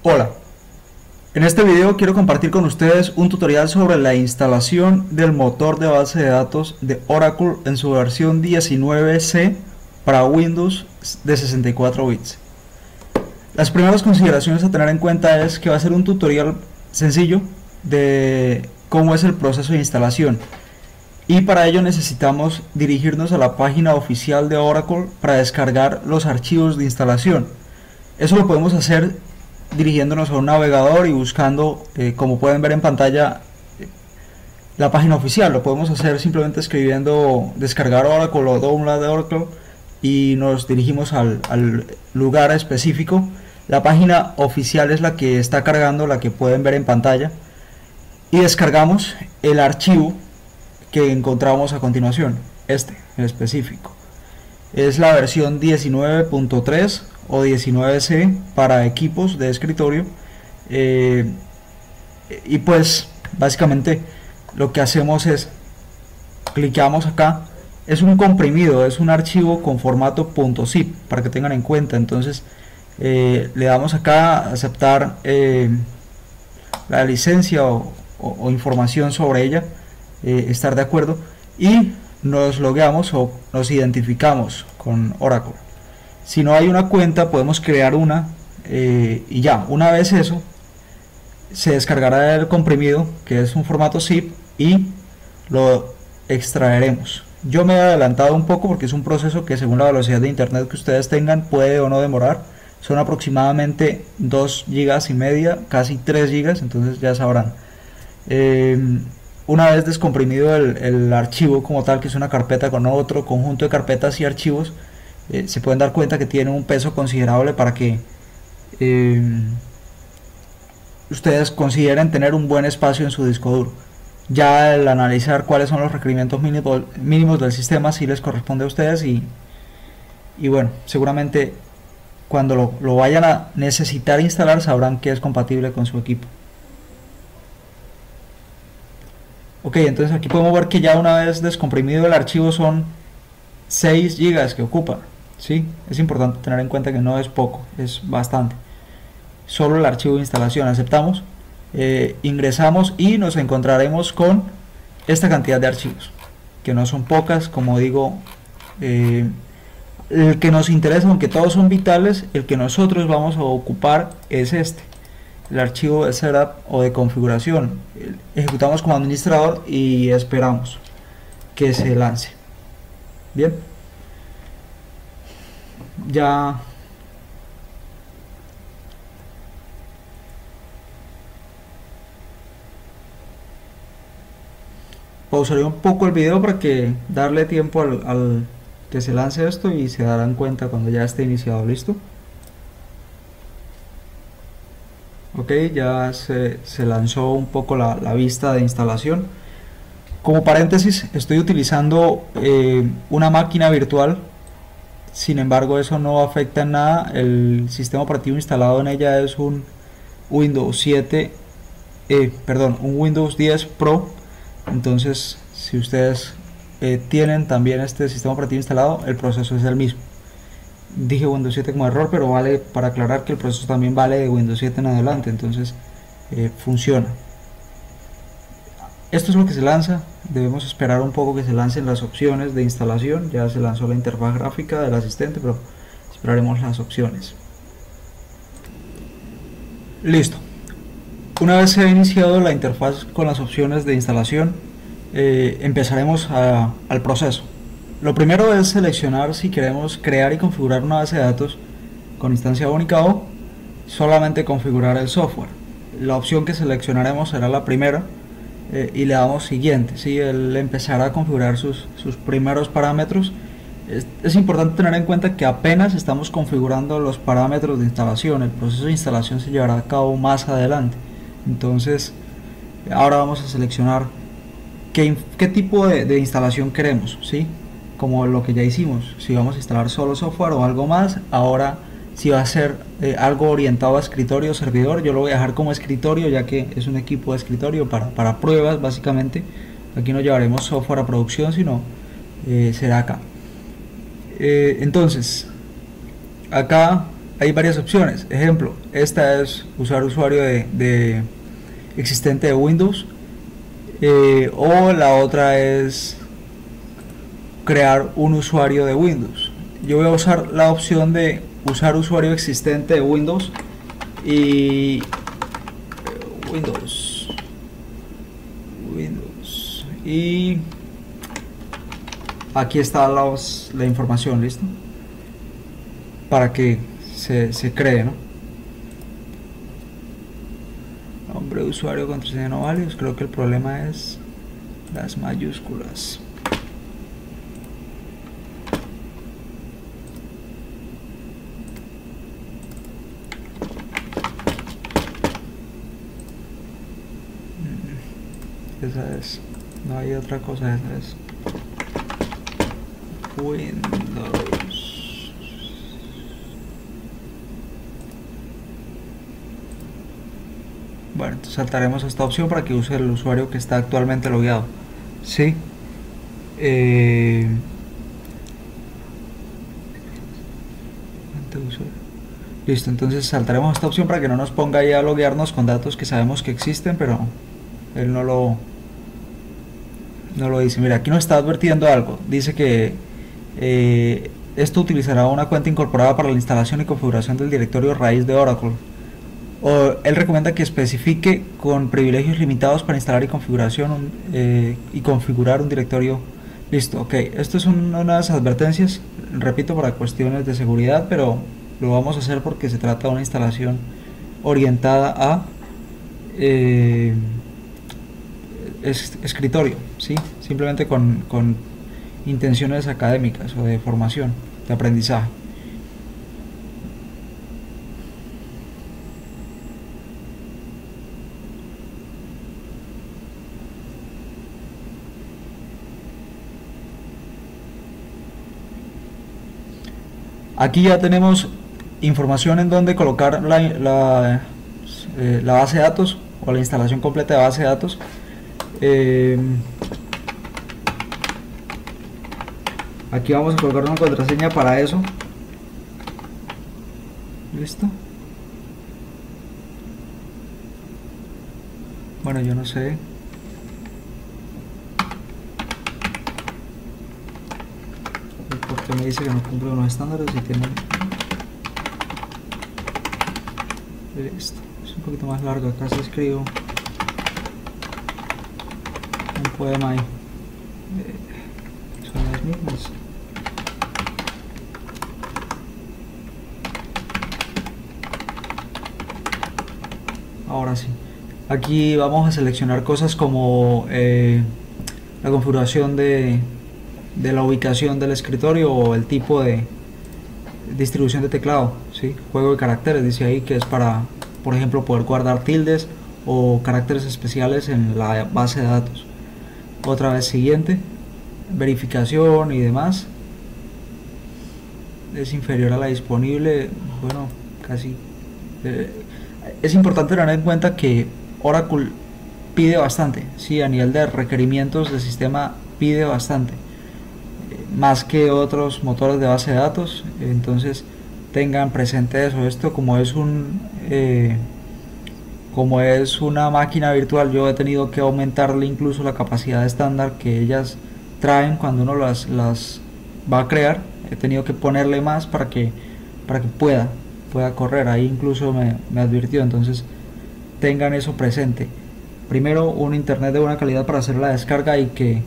Hola, en este video quiero compartir con ustedes un tutorial sobre la instalación del motor de base de datos de Oracle en su versión 19C para Windows de 64 bits. Las primeras consideraciones a tener en cuenta es que va a ser un tutorial sencillo de cómo es el proceso de instalación, y para ello necesitamos dirigirnos a la página oficial de Oracle para descargar los archivos de instalación. Eso lo podemos hacer dirigiéndonos a un navegador y buscando, como pueden ver en pantalla, la página oficial. Lo podemos hacer simplemente escribiendo descargar Oracle o download de Oracle y nos dirigimos al lugar específico. La página oficial es la que está cargando, la que pueden ver en pantalla, y descargamos el archivo que encontramos a continuación, este en específico. Es la versión 19.3 o 19C para equipos de escritorio, y pues básicamente lo que hacemos es clicamos acá. Es un comprimido, es un archivo con formato .zip para que tengan en cuenta. Entonces le damos acá a aceptar la licencia o información sobre ella, estar de acuerdo, y nos logueamos o nos identificamos con Oracle. Si no hay una cuenta, podemos crear una, y ya, una vez eso, se descargará el comprimido, que es un formato zip, y lo extraeremos. Yo me he adelantado un poco porque es un proceso que, según la velocidad de internet que ustedes tengan, puede o no demorar. Son aproximadamente 2 gigas y media, casi 3 gigas, entonces ya sabrán. Una vez descomprimido el archivo como tal, que es una carpeta con otro conjunto de carpetas y archivos, se pueden dar cuenta que tiene un peso considerable para que ustedes consideren tener un buen espacio en su disco duro. Ya el analizar cuáles son los requerimientos mínimos del sistema sí les corresponde a ustedes, y bueno, seguramente cuando lo vayan a necesitar instalar sabrán que es compatible con su equipo. Ok, entonces aquí podemos ver que ya una vez descomprimido el archivo son 6 gigas que ocupa. ¿Sí? Es importante tener en cuenta que no es poco, es bastante. Solo el archivo de instalación. Aceptamos, ingresamos y nos encontraremos con esta cantidad de archivos, que no son pocas, como digo. El que nos interesa, aunque todos son vitales, el que nosotros vamos a ocupar es este, el archivo de setup o de configuración. Ejecutamos como administrador y esperamos que se lance. Bien, ya pausaré un poco el video para que darle tiempo al que se lance esto, y se darán cuenta cuando ya esté iniciado. Listo. Ok, ya se lanzó un poco la vista de instalación. Como paréntesis, estoy utilizando una máquina virtual. Sin embargo, eso no afecta en nada. El sistema operativo instalado en ella es un Windows 7, un Windows 10 Pro. Entonces, si ustedes tienen también este sistema operativo instalado, el proceso es el mismo. Dije Windows 7 como error, pero vale para aclarar que el proceso también vale de Windows 7 en adelante. Entonces funciona. Esto es lo que se lanza. Debemos esperar un poco que se lancen las opciones de instalación. Ya se lanzó la interfaz gráfica del asistente, pero esperaremos las opciones. Listo. Una vez se ha iniciado la interfaz con las opciones de instalación, empezaremos al proceso. Lo primero es seleccionar si queremos crear y configurar una base de datos con instancia única o solamente configurar el software. La opción que seleccionaremos será la primera, y le damos siguiente. ¿Sí? Él empezará a configurar sus primeros parámetros. Es importante tener en cuenta que apenas estamos configurando los parámetros de instalación. El proceso de instalación se llevará a cabo más adelante. Entonces ahora vamos a seleccionar qué tipo de instalación queremos, ¿sí? Como lo que ya hicimos, si vamos a instalar solo software o algo más. Ahora, si va a ser algo orientado a escritorio o servidor, yo lo voy a dejar como escritorio, ya que es un equipo de escritorio para pruebas básicamente. Aquí no llevaremos software a producción, sino será acá. Entonces acá hay varias opciones. Ejemplo, esta es usar usuario de existente de Windows, o la otra es crear un usuario de Windows. Yo voy a usar la opción de usar usuario existente de Windows y Windows y aquí está la información, listo, para que se cree, ¿no? Nombre de usuario, contraseña no válidos. Creo que el problema es las mayúsculas. Esa es, no hay otra cosa, esa es Windows. Bueno, entonces saltaremos a esta opción para que use el usuario que está actualmente logueado. Sí. Listo, entonces saltaremos a esta opción para que no nos ponga ahí a loguearnos con datos que sabemos que existen, pero él no lo dice. Mira, aquí nos está advirtiendo algo. Dice que esto utilizará una cuenta incorporada para la instalación y configuración del directorio raíz de Oracle. Él recomienda que especifique con privilegios limitados para instalar y configurar un directorio. Listo, ok. Esto es unas advertencias, repito, para cuestiones de seguridad, pero lo vamos a hacer porque se trata de una instalación orientada a escritorio, ¿sí? Simplemente con intenciones académicas o de formación, de aprendizaje. Aquí ya tenemos información en donde colocar la base de datos o la instalación completa de base de datos. Aquí vamos a colocar una contraseña para eso. Listo. Bueno, yo no sé. Porque me dice que no cumple unos estándares y tiene. Listo. Es un poquito más largo. Acá se escribo un poema ahí. Son las mismas. Ahora sí. Aquí vamos a seleccionar cosas como la configuración de la ubicación del escritorio o el tipo de distribución de teclado, ¿sí? Juego de caracteres, dice ahí que es para, por ejemplo, poder guardar tildes o caracteres especiales en la base de datos. Otra vez siguiente, verificación y demás. Es inferior a la disponible, bueno, casi. Es importante tener en cuenta que Oracle pide bastante, sí, a nivel de requerimientos del sistema pide bastante, más que otros motores de base de datos. Entonces tengan presente eso. Esto como es una máquina virtual, yo he tenido que aumentarle incluso la capacidad estándar que ellas traen cuando uno las va a crear. He tenido que ponerle más para que pueda correr. Ahí incluso me advirtió. Entonces tengan eso presente. Primero, un internet de buena calidad para hacer la descarga y que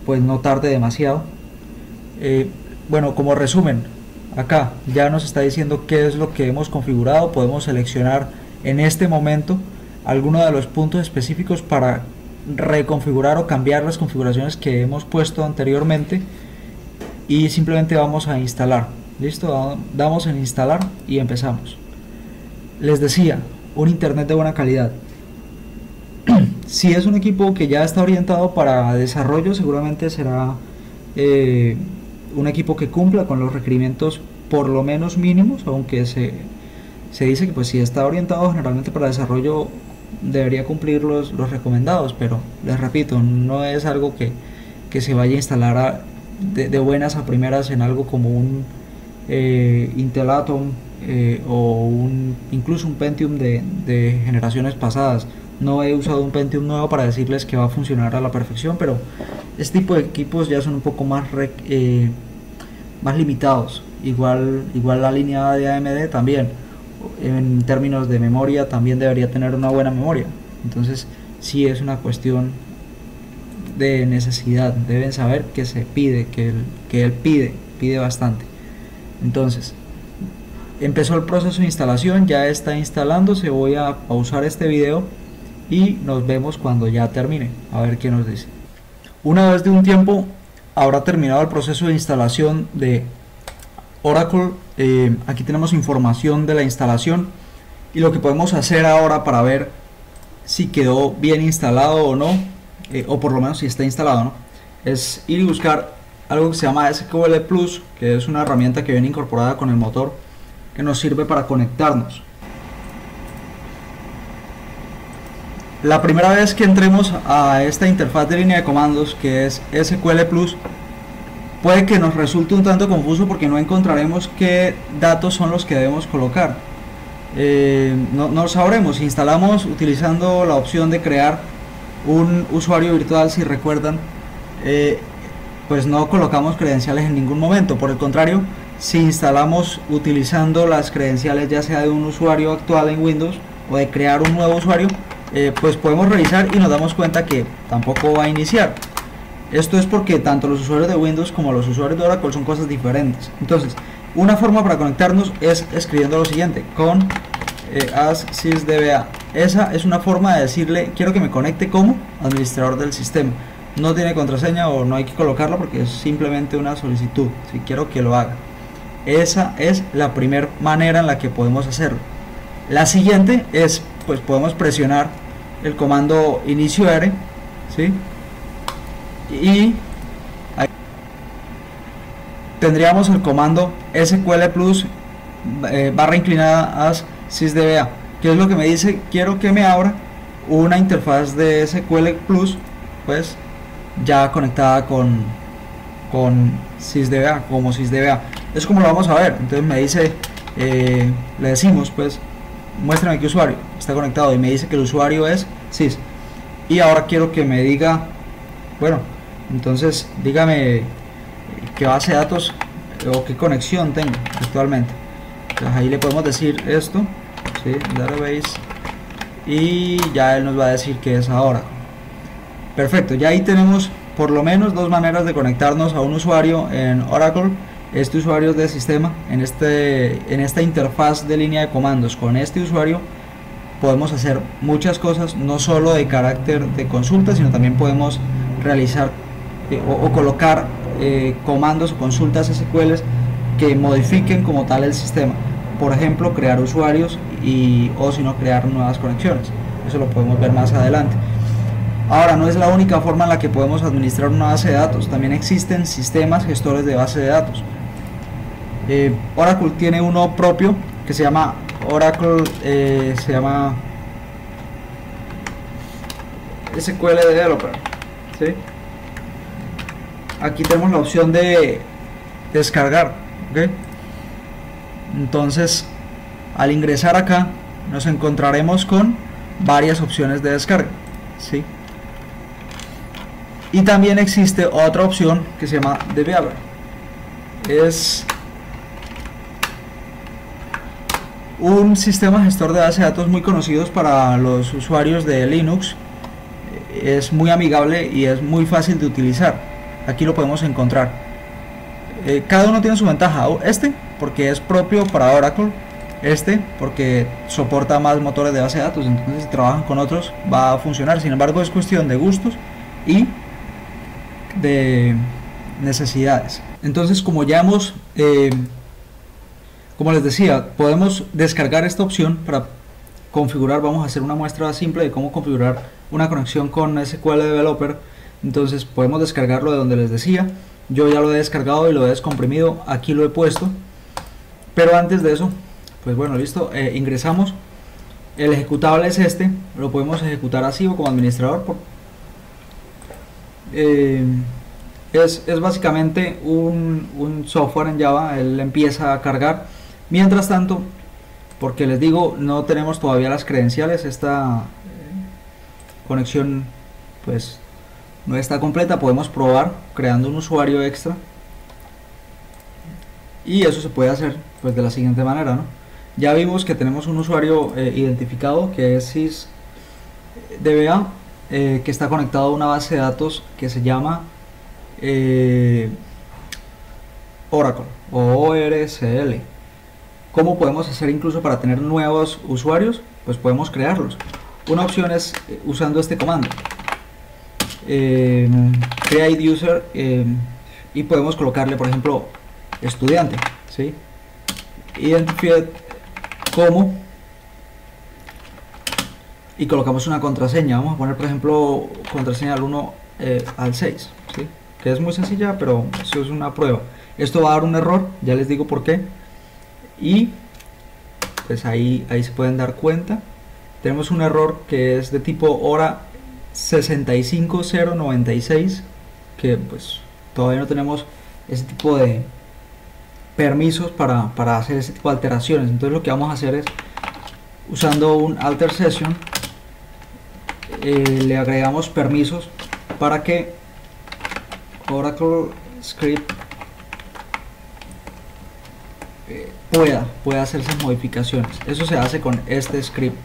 pues no tarde demasiado. Bueno, como resumen, acá ya nos está diciendo qué es lo que hemos configurado. Podemos seleccionar en este momento alguno de los puntos específicos para reconfigurar o cambiar las configuraciones que hemos puesto anteriormente, y simplemente vamos a instalar. Listo, damos en instalar y empezamos. Les decía, un internet de buena calidad. Si es un equipo que ya está orientado para desarrollo, seguramente será un equipo que cumpla con los requerimientos por lo menos mínimos, aunque se dice que pues si está orientado generalmente para desarrollo debería cumplir los recomendados, pero les repito, no es algo que se vaya a instalar de buenas a primeras en algo como un Intel Atom o incluso un Pentium de generaciones pasadas. No he usado un Pentium nuevo para decirles que va a funcionar a la perfección, pero este tipo de equipos ya son un poco más limitados. Igual la línea de AMD también, en términos de memoria, también debería tener una buena memoria. Entonces sí es una cuestión de necesidad. Deben saber que se pide, que él pide bastante. Entonces empezó el proceso de instalación, ya está instalándose. Voy a pausar este video y nos vemos cuando ya termine, a ver qué nos dice. Una vez de un tiempo habrá terminado el proceso de instalación de Oracle. Aquí tenemos información de la instalación y lo que podemos hacer ahora para ver si quedó bien instalado o no, o por lo menos si está instalado, ¿no?, es ir y buscar algo que se llama SQL Plus, que es una herramienta que viene incorporada con el motor, que nos sirve para conectarnos. La primera vez que entremos a esta interfaz de línea de comandos, que es SQL Plus, puede que nos resulte un tanto confuso porque no encontraremos qué datos son los que debemos colocar. No sabremos. Si instalamos utilizando la opción de crear un usuario virtual, si recuerdan, pues no colocamos credenciales en ningún momento. Por el contrario, si instalamos utilizando las credenciales ya sea de un usuario actual en Windows o de crear un nuevo usuario, pues podemos revisar y nos damos cuenta que tampoco va a iniciar. Esto es porque tanto los usuarios de Windows como los usuarios de Oracle son cosas diferentes. Entonces, una forma para conectarnos es escribiendo lo siguiente: con as sysdba. Esa es una forma de decirle quiero que me conecte como administrador del sistema. No tiene contraseña o no hay que colocarla porque es simplemente una solicitud, si quiero que lo haga. Esa es la primera manera en la que podemos hacerlo. La siguiente es, pues podemos presionar el comando inicio R, ¿sí?, y ahí tendríamos el comando SQL Plus barra inclinada as sysdba, que es lo que me dice quiero que me abra una interfaz de SQL Plus, pues ya conectada con sysdba, como sysdba. Es como lo vamos a ver. Entonces me dice, le decimos pues muéstrame qué usuario está conectado y me dice que el usuario es sys. Y ahora quiero que me diga, bueno, entonces dígame qué base de datos o qué conexión tengo actualmente. Entonces ahí le podemos decir esto, ¿sí?, database, y ya él nos va a decir que es ahora. Perfecto, ya ahí tenemos por lo menos dos maneras de conectarnos a un usuario en Oracle. Este usuario es de sistema. En esta interfaz de línea de comandos con este usuario podemos hacer muchas cosas, no solo de carácter de consulta, sino también podemos realizar o colocar comandos o consultas SQL que modifiquen como tal el sistema. Por ejemplo, crear usuarios o si no, crear nuevas conexiones. Eso lo podemos ver más adelante. Ahora, no es la única forma en la que podemos administrar una base de datos. También existen sistemas gestores de base de datos. Oracle tiene uno propio que se llama Oracle, se llama SQL Developer, ¿sí? Aquí tenemos la opción de descargar, ¿okay? Entonces, al ingresar acá nos encontraremos con varias opciones de descarga, ¿sí? Y también existe otra opción que se llama Developer. Es un sistema gestor de base de datos muy conocido para los usuarios de Linux. Es muy amigable y es muy fácil de utilizar. Aquí lo podemos encontrar. Cada uno tiene su ventaja. Este porque es propio para Oracle, este porque soporta más motores de base de datos, entonces si trabajan con otros va a funcionar. Sin embargo, es cuestión de gustos y de necesidades. Entonces, como ya hemos como les decía, podemos descargar esta opción para configurar. Vamos a hacer una muestra simple de cómo configurar una conexión con SQL Developer. Entonces podemos descargarlo de donde les decía. Yo ya lo he descargado y lo he descomprimido, aquí lo he puesto. Pero antes de eso, pues bueno, listo, ingresamos. El ejecutable es este, lo podemos ejecutar así o como administrador. es básicamente un software en Java. Él empieza a cargar. Mientras tanto, porque les digo, no tenemos todavía las credenciales, esta conexión pues no está completa, podemos probar creando un usuario extra, y eso se puede hacer pues de la siguiente manera, ¿no? Ya vimos que tenemos un usuario identificado, que es sysdba, que está conectado a una base de datos que se llama Oracle o ORCL. ¿Cómo podemos hacer incluso para tener nuevos usuarios? Pues podemos crearlos. Una opción es usando este comando, create user, y podemos colocarle, por ejemplo, estudiante, ¿sí? Identified como, y colocamos una contraseña. Vamos a poner, por ejemplo, contraseña del 1 al 6, ¿sí? Que es muy sencilla, pero eso es una prueba. Esto va a dar un error, ya les digo por qué. Y pues ahí se pueden dar cuenta. Tenemos un error que es de tipo hora 65096, que pues todavía no tenemos ese tipo de permisos para hacer ese tipo de alteraciones. Entonces lo que vamos a hacer es, usando un alter session, le agregamos permisos para que Oracle Script pueda hacer esas modificaciones. Eso se hace con este script.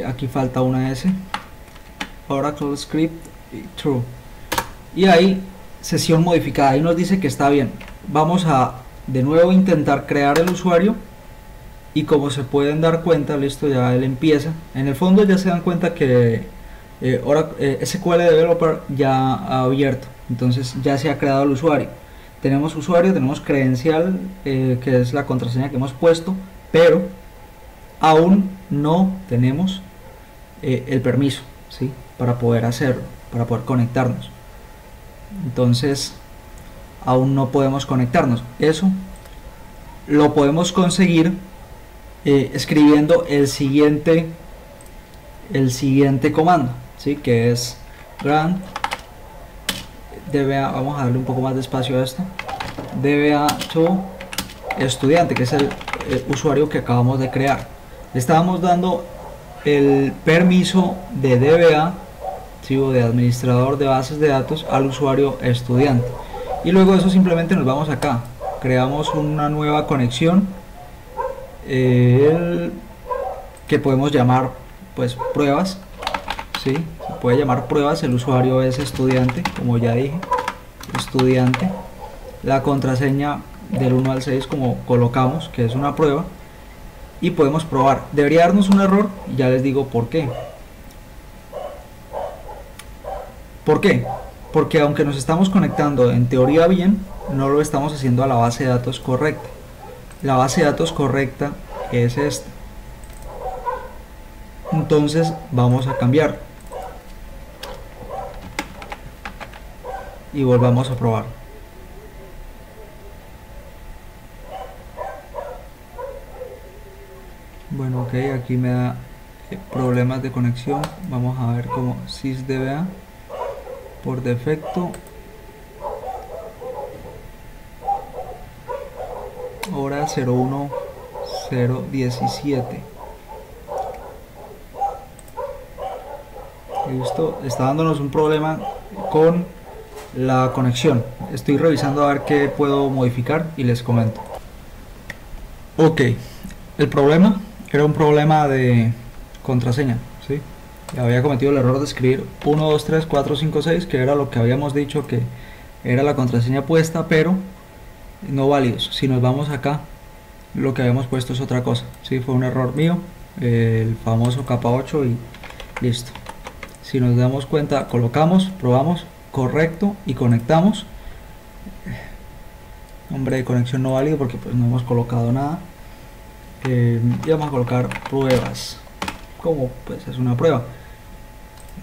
Aquí falta una S, Oracle Script True, y ahí sesión modificada. Ahí nos dice que está bien. Vamos a de nuevo intentar crear el usuario, y como se pueden dar cuenta, listo, ya él empieza. En el fondo ya se dan cuenta que SQL Developer ya ha abierto, entonces ya se ha creado el usuario. Tenemos usuario, tenemos credencial, que es la contraseña que hemos puesto, pero aún no tenemos el permiso, ¿sí? Para poder hacerlo, para poder conectarnos. Entonces aún no podemos conectarnos. Eso lo podemos conseguir escribiendo el siguiente comando, ¿sí? Que es grant dba, vamos a darle un poco más de espacio a esto, dba to estudiante, que es el usuario que acabamos de crear. Le estábamos dando el permiso de DBA, ¿sí? O de administrador de bases de datos, al usuario estudiante, y luego de eso simplemente nos vamos acá, creamos una nueva conexión, que podemos llamar pues pruebas, ¿sí? Se puede llamar pruebas. El usuario es estudiante, como ya dije, estudiante. La contraseña del 1 al 6 como colocamos, que es una prueba, y podemos probar. Debería darnos un error, y ya les digo por qué. ¿Por qué? Porque aunque nos estamos conectando en teoría bien, no lo estamos haciendo a la base de datos correcta. La base de datos correcta es esta. Entonces vamos a cambiar y volvamos a probar. Bueno, ok, aquí me da problemas de conexión. Vamos a ver cómo sysdba por defecto hora 01017. Listo, está dándonos un problema con la conexión. Estoy revisando a ver qué puedo modificar y les comento. Ok, el problema era un problema de contraseña, ¿sí? Había cometido el error de escribir 1, 2, 3, 4, 5, 6, que era lo que habíamos dicho que era la contraseña puesta, pero no válidos. Si nos vamos acá, lo que habíamos puesto es otra cosa, ¿sí? Fue un error mío, el famoso capa 8, y listo. Si nos damos cuenta, colocamos, probamos, correcto, y conectamos. Nombre de conexión no válido porque pues no hemos colocado nada. Y vamos a colocar pruebas, como pues es una prueba.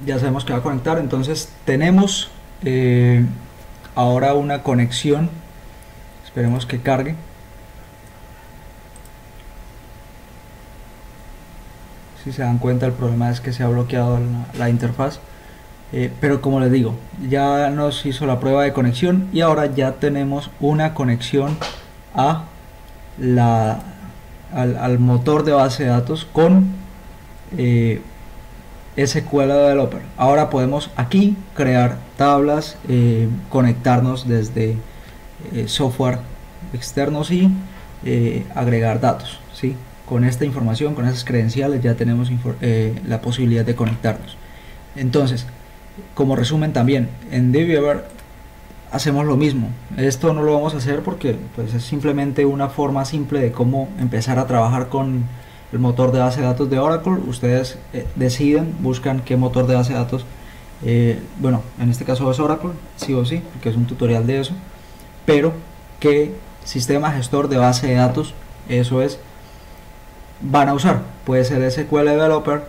Ya sabemos que va a conectar, entonces tenemos ahora una conexión. Esperemos que cargue. Si se dan cuenta, el problema es que se ha bloqueado la interfaz. pero como les digo, ya nos hizo la prueba de conexión y ahora ya tenemos una conexión a al motor de base de datos con SQL Developer. Ahora podemos aquí crear tablas, conectarnos desde software externos y agregar datos, ¿sí? Con esta información, con esas credenciales ya tenemos la posibilidad de conectarnos. Entonces, como resumen también, en DBeaver hacemos lo mismo. Esto no lo vamos a hacer porque pues, es simplemente una forma simple de cómo empezar a trabajar con el motor de base de datos de Oracle. Ustedes deciden, buscan qué motor de base de datos, bueno, en este caso es Oracle, sí o sí, porque es un tutorial de eso, pero qué sistema gestor de base de datos, eso es, van a usar. Puede ser SQL Developer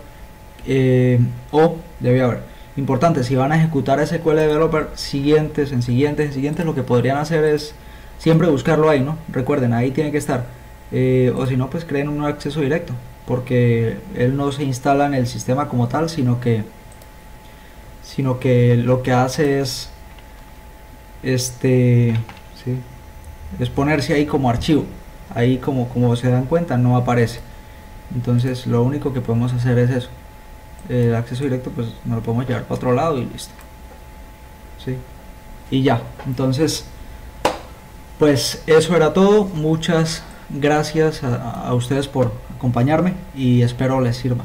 o debe haber. Importante, si van a ejecutar SQL Developer en siguientes, lo que podrían hacer es siempre buscarlo ahí, ¿no? Recuerden, ahí tiene que estar. O si no, pues creen un acceso directo, porque él no se instala en el sistema como tal, sino que lo que hace es ¿sí? Es ponerse ahí como archivo. Ahí como se dan cuenta no aparece. Entonces lo único que podemos hacer es eso. El acceso directo pues nos lo podemos llevar para otro lado y listo, ¿sí? Y ya, entonces pues eso era todo. Muchas gracias a ustedes por acompañarme y espero les sirva.